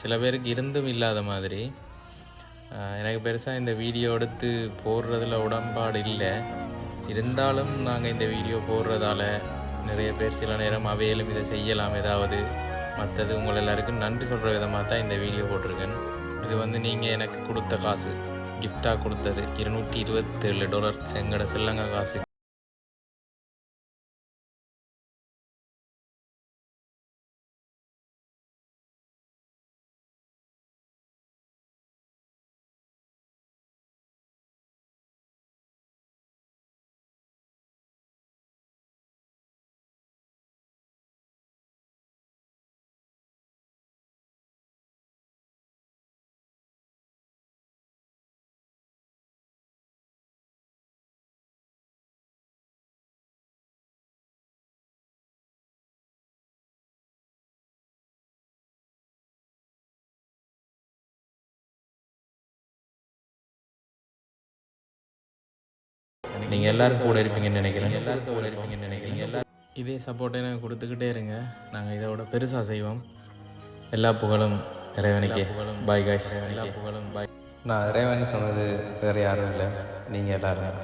சில பேருக்கு இருந்தும் இல்லாத மாதிரி. எனக்கு பெருசாக இந்த வீடியோ எடுத்து போடுறதுல உடன்பாடு இல்லை. இருந்தாலும் நாங்கள் இந்த வீடியோ போடுறதால நிறைய பேர் சில நேரம் அவையிலும் இதை செய்யலாம். ஏதாவது மற்றது உங்கள் எல்லாருக்கும் நன்றி சொல்கிற விதமாக தான் இந்த வீடியோ போட்டிருக்கேன். இது நீங்கள் எனக்கு கொடுத்த காசு, கிஃப்டாக கொடுத்தது $227 எங்களோட ஸ்ரீலங்கா காசு. நீங்கள் எல்லாருக்கும் கூட இருப்பீங்கன்னு நினைக்கிறேன். இதே சப்போர்ட்டை எனக்கு கொடுத்துக்கிட்டே இருங்க. நாங்கள் இதோட பெருசாக செய்வோம். எல்லா புகழும் இறைவனுக்கே. Bye guys. எல்லா புகழும் பாய். நான் இறைவன் சொன்னது வேறு யாரும் இல்லை, நீங்கள் எல்லாரும்.